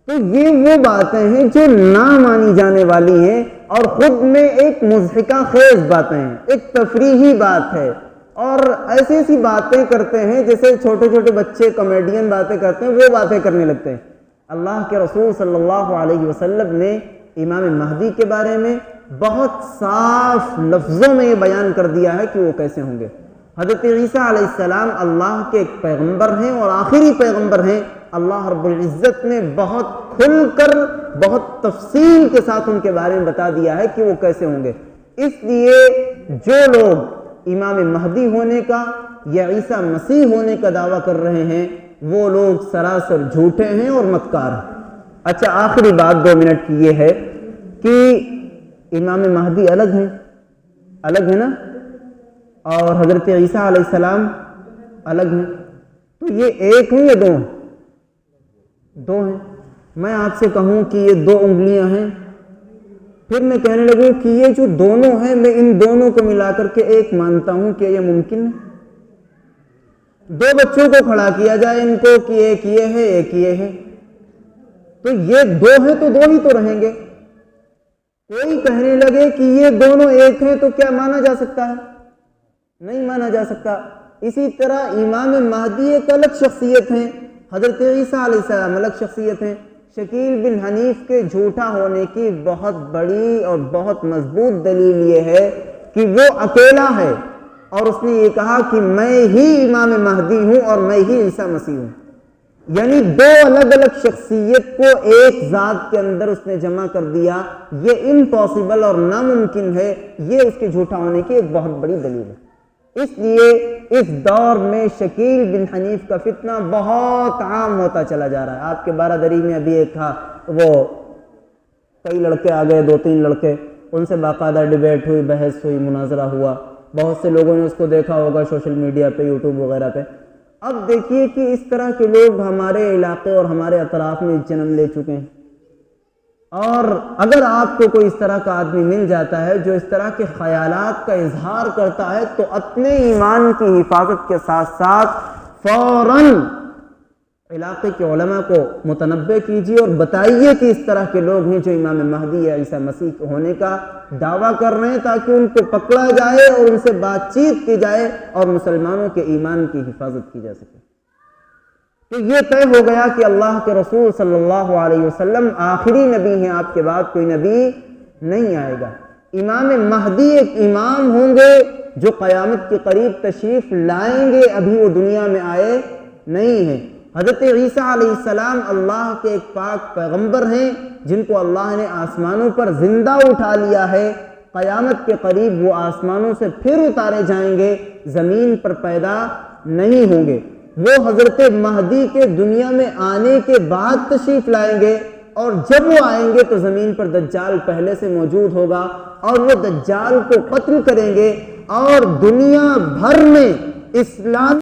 تو یہ وہ باتیں ہیں جو نہ مانی جانے والی ہیں اور خود میں ایک مضحکہ خیز باتیں ہیں، ایک تفریحی بات ہے، اور ایسی ایسی باتیں کرتے ہیں جیسے چھوٹے چھوٹے بچے کامیڈین باتیں کرتے ہیں، وہ باتیں کرنے لگتے ہیں۔ اللہ کے رسول صلی اللہ علیہ وسلم نے امام مہدی کے بارے میں بہت صاف لفظوں میں یہ بیان کر دیا ہے کہ وہ کیسے ہوں گے۔ حضرت عیسیٰ علیہ السلام اللہ کے ایک پیغمبر ہیں اور آخری پیغمبر ہیں۔ اللہ رب العزت نے بہت کھل کر، بہت تفصیل کے ساتھ ان کے بارے میں بتا دیا ہے کہ وہ کیسے ہوں گے۔ اس لیے جو لوگ امام مہدی ہونے کا یا عیسیٰ مسیح ہونے کا دعویٰ کر رہے ہیں وہ لوگ سراسر جھوٹے ہیں اور مکار ہیں۔ اچھا آخری بات 2 منٹ کی یہ ہے کہ امام مہدی الگ ہے نا، اور حضرت عیسیٰ علیہ السلام الگ ہیں، تو یہ ایک ہیں یا دو ہیں؟ دو ہیں۔ میں آپ سے کہوں کہ یہ 2 انگلیاں ہیں، پھر میں کہنے لگوں کہ یہ جو دونوں ہیں میں ان دونوں کو ملا کر کے ایک مانتا ہوں، کہ یہ ممکن ہے؟ 2 بچوں کو کھڑا کیا جائے ان کو کہ ایک یہ ہے ایک یہ ہے، تو یہ 2 ہیں تو 2 ہی تو رہیں گے۔ کوئی کہنے لگے کہ یہ دونوں ایک ہیں تو کیا مانا جا سکتا ہے؟ نہیں مانا جا سکتا۔ اسی طرح امام مہدی ایک الگ شخصیت ہیں، حضرت عیسیٰ علیہ السلام الگ شخصیت ہیں۔ شکیل بن حنیف کے جھوٹا ہونے کی بہت بڑی اور بہت مضبوط دلیل یہ ہے کہ وہ اکیلا ہے اور اس نے یہ کہا کہ میں ہی امام مہدی ہوں اور میں ہی عیسیٰ مسیح ہوں، یعنی 2 الگ الگ شخصیت کو ایک ذات کے اندر اس نے جمع کر دیا۔ یہ امپاسبل اور ناممکن ہے، یہ اس کے جھوٹا ہونے کی ایک بہت بڑی دلیل ہے۔ اس لیے اس دور میں شکیل بن حنیف کا فتنہ بہت عام ہوتا چلا جا رہا ہے۔ آپ کے 12 دری میں ابھی ایک تھا، وہ کئی لڑکے آ گئے، 2-3 لڑکے، ان سے باقاعدہ ڈیبیٹ ہوئی، بحث ہوئی، مناظرہ ہوا، بہت سے لوگوں نے اس کو دیکھا ہوگا سوشل میڈیا پہ، یوٹیوب وغیرہ پہ۔ اب دیکھیے کہ اس طرح کے لوگ ہمارے علاقے اور ہمارے اطراف میں جنم لے چکے ہیں، اور اگر آپ کو کوئی اس طرح کا آدمی مل جاتا ہے جو اس طرح کے خیالات کا اظہار کرتا ہے تو اپنے ایمان کی حفاظت کے ساتھ ساتھ فوراً علاقے کے علماء کو متنبہ کیجیے اور بتائیے کہ اس طرح کے لوگ ہیں جو امام مہدی یا عیسیٰ مسیح ہونے کا دعویٰ کر رہے ہیں، تاکہ ان کو پکڑا جائے اور ان سے بات چیت کی جائے اور مسلمانوں کے ایمان کی حفاظت کی جا سکے۔ تو یہ طے ہو گیا کہ اللہ کے رسول صلی اللہ علیہ وسلم آخری نبی ہیں، آپ کے بعد کوئی نبی نہیں آئے گا۔ امام مہدی ایک امام ہوں گے جو قیامت کے قریب تشریف لائیں گے، ابھی وہ دنیا میں آئے نہیں ہیں۔ حضرت عیسیٰ علیہ السلام اللہ کے ایک پاک پیغمبر ہیں جن کو اللہ نے آسمانوں پر زندہ اٹھا لیا ہے، قیامت کے قریب وہ آسمانوں سے پھر اتارے جائیں گے، زمین پر پیدا نہیں ہوں گے۔ وہ حضرت مہدی کے دنیا میں آنے کے بعد تشریف لائیں گے، اور جب وہ آئیں گے تو زمین پر دجال پہلے سے موجود ہوگا اور وہ دجال کو قتل کریں گے، اور دنیا بھر میں اسلام